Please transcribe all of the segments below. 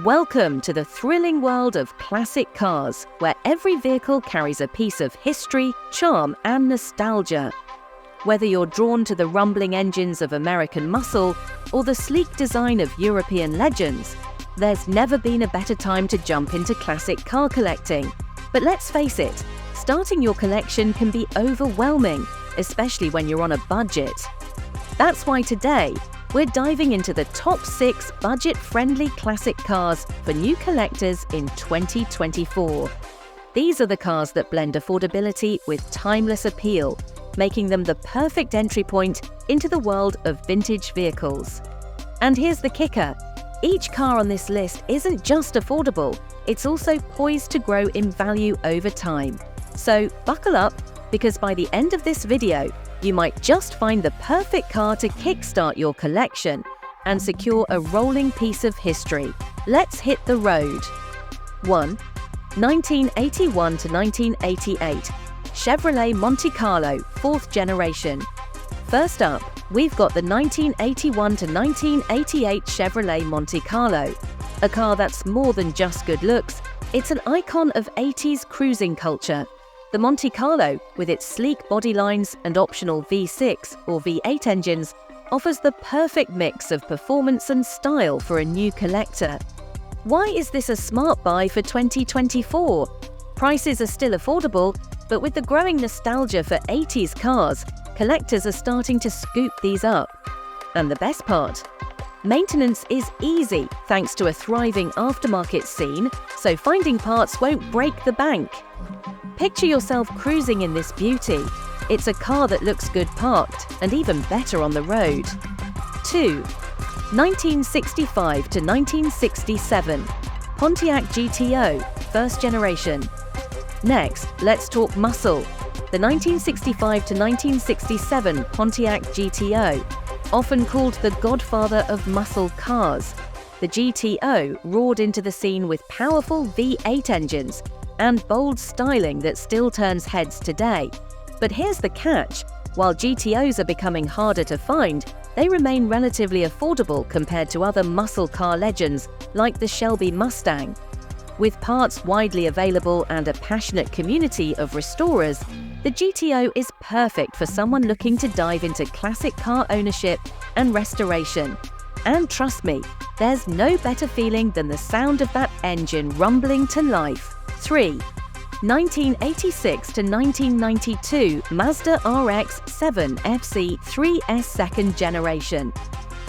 Welcome to the thrilling world of classic cars, where every vehicle carries a piece of history, charm, and nostalgia. Whether you're drawn to the rumbling engines of American muscle or the sleek design of European legends, there's never been a better time to jump into classic car collecting. But let's face it, starting your collection can be overwhelming, especially when you're on a budget. That's why today, we're diving into the top 6 budget-friendly classic cars for new collectors in 2024. These are the cars that blend affordability with timeless appeal, making them the perfect entry point into the world of vintage vehicles. And here's the kicker. Each car on this list isn't just affordable, it's also poised to grow in value over time. So buckle up, because by the end of this video, you might just find the perfect car to kickstart your collection and secure a rolling piece of history. Let's hit the road. 1. 1981 to 1988 Chevrolet Monte Carlo, 4th generation. First up, we've got the 1981 to 1988 Chevrolet Monte Carlo, a car that's more than just good looks, it's an icon of 80s cruising culture. The Monte Carlo, with its sleek body lines and optional V6 or V8 engines, offers the perfect mix of performance and style for a new collector. Why is this a smart buy for 2024? Prices are still affordable, but with the growing nostalgia for 80s cars, collectors are starting to scoop these up. And the best part? Maintenance is easy thanks to a thriving aftermarket scene, so finding parts won't break the bank. Picture yourself cruising in this beauty. It's a car that looks good parked and even better on the road. 2. 1965 to 1967 Pontiac GTO, 1st generation. Next, let's talk muscle. The 1965 to 1967 Pontiac GTO, often called the godfather of muscle cars. The GTO roared into the scene with powerful V8 engines and bold styling that still turns heads today. But here's the catch. While GTOs are becoming harder to find, they remain relatively affordable compared to other muscle car legends like the Shelby Mustang. With parts widely available and a passionate community of restorers, the GTO is perfect for someone looking to dive into classic car ownership and restoration. And trust me, there's no better feeling than the sound of that engine rumbling to life. 3. 1986 to 1992 Mazda RX-7 FC 3S 2nd generation.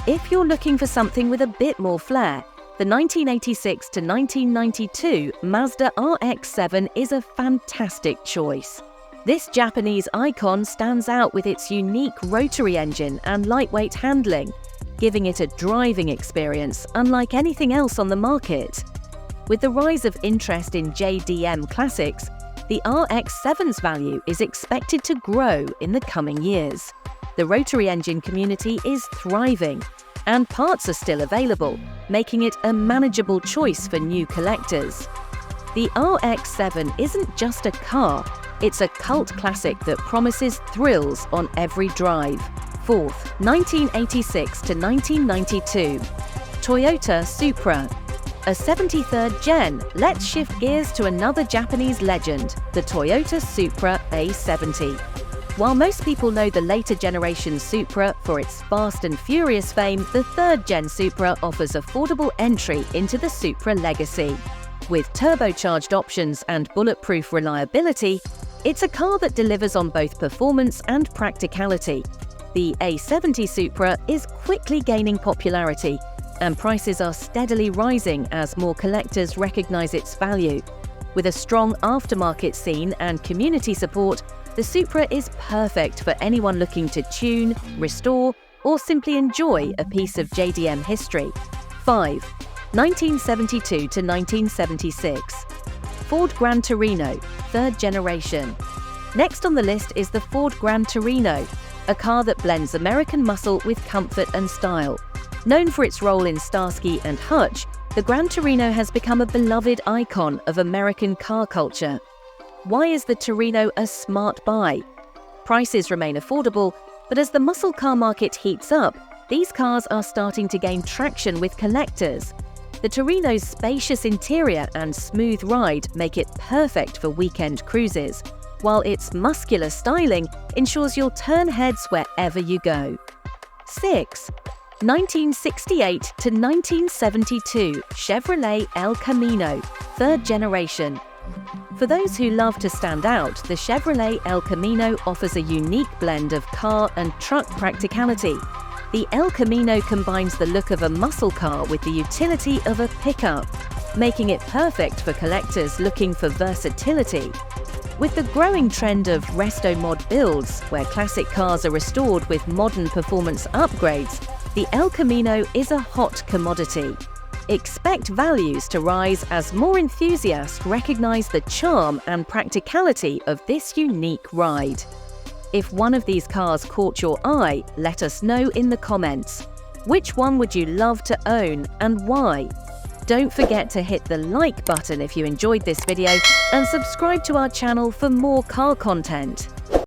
If you're looking for something with a bit more flair, the 1986 to 1992 Mazda RX-7 is a fantastic choice. This Japanese icon stands out with its unique rotary engine and lightweight handling, giving it a driving experience unlike anything else on the market. With the rise of interest in JDM classics, the RX-7's value is expected to grow in the coming years. The rotary engine community is thriving, and parts are still available, making it a manageable choice for new collectors. The RX-7 isn't just a car, it's a cult classic that promises thrills on every drive. 4th, 1986 to 1992 Toyota Supra. A 73rd gen, let's shift gears to another Japanese legend, the Toyota Supra A70. While most people know the later generation Supra for its fast and furious fame, the 3rd gen Supra offers affordable entry into the Supra legacy. With turbocharged options and bulletproof reliability, it's a car that delivers on both performance and practicality. The A70 Supra is quickly gaining popularity, and prices are steadily rising as more collectors recognize its value. With a strong aftermarket scene and community support, the Supra is perfect for anyone looking to tune, restore, or simply enjoy a piece of JDM history. 5. 1972 to 1976 Ford Gran Torino, 3rd generation. Next on the list is the Ford Gran Torino, a car that blends American muscle with comfort and style. Known for its role in Starsky and Hutch, the Gran Torino has become a beloved icon of American car culture. Why is the Torino a smart buy? Prices remain affordable, but as the muscle car market heats up, these cars are starting to gain traction with collectors. The Torino's spacious interior and smooth ride make it perfect for weekend cruises, while its muscular styling ensures you'll turn heads wherever you go. 6. 1968 to 1972 Chevrolet El Camino, 3rd generation. For those who love to stand out, the Chevrolet El Camino offers a unique blend of car and truck practicality. The El Camino combines the look of a muscle car with the utility of a pickup, making it perfect for collectors looking for versatility. With the growing trend of resto mod builds, where classic cars are restored with modern performance upgrades, the El Camino is a hot commodity. Expect values to rise as more enthusiasts recognize the charm and practicality of this unique ride. If one of these cars caught your eye, let us know in the comments. Which one would you love to own and why? Don't forget to hit the like button if you enjoyed this video and subscribe to our channel for more car content.